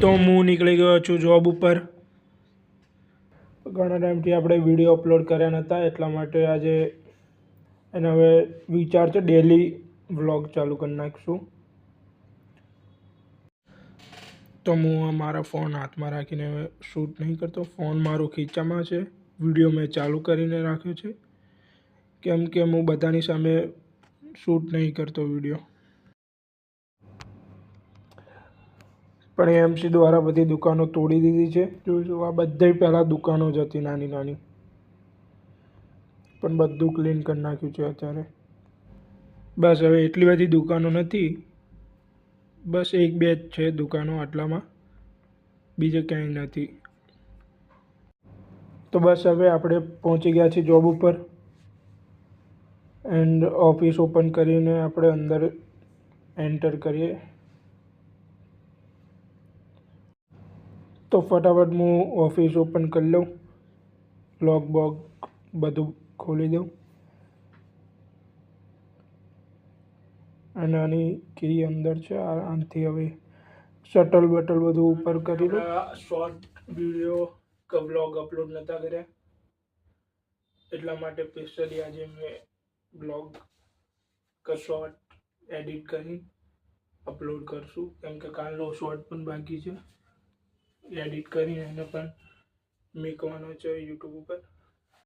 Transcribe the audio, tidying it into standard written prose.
તો હું નીકળી ગયો છું જોબ ઉપર. ઘણા ટાઈમથી આપણે વિડીયો અપલોડ કર્યા નહોતા, એટલા માટે આજે એને હવે વિચાર છે ડેલી વ્લોગ ચાલુ કરી નાખીશું. તો હું મારા ફોન હાથમાં રાખીને હવે શૂટ નહીં કરતો. ફોન મારો ખીચામાં છે. વિડીયો મેં ચાલુ કરીને રાખ્યો છે કેમ કે હું બધાની સામે શૂટ નહીં કરતો વિડીયો. પણ એએમસી દ્વારા બધી દુકાનો તોડી દીધી છે. જોઈશું, આ બધી પહેલાં દુકાનો જ હતી નાની નાની, પણ બધું ક્લીન કરી નાખ્યું છે અત્યારે. બસ હવે એટલી બધી દુકાનો નથી, બસ એક બે જ છે દુકાનો આટલામાં, બીજે ક્યાંય નથી. તો બસ હવે આપણે પહોંચી ગયા છીએ જોબ ઉપર એન્ડ ઓફિસ ઓપન કરીને આપણે અંદર એન્ટર કરીએ. તો ફટાફટ હું ઓફિસ ઓપન કરી લઉં, લોક બોક બધું ખોલી દઉં અને આની કી અંદર છે. આનાથી હવે શટલ બટલ બધું ઉપર કરી દઉં. શોર્ટ વિડીયો કે વ્લોગ અપલોડ નહોતા કર્યા, એટલા માટે સ્પેશિયલી આજે મેં બ્લોગ કે શોર્ટ એડિટ કરી અપલોડ કરશું, કેમ કે કાલનો શોર્ટ પણ બાકી છે. એડિટ કરીને એને પણ મૂકવાનો છે યુટ્યુબ ઉપર.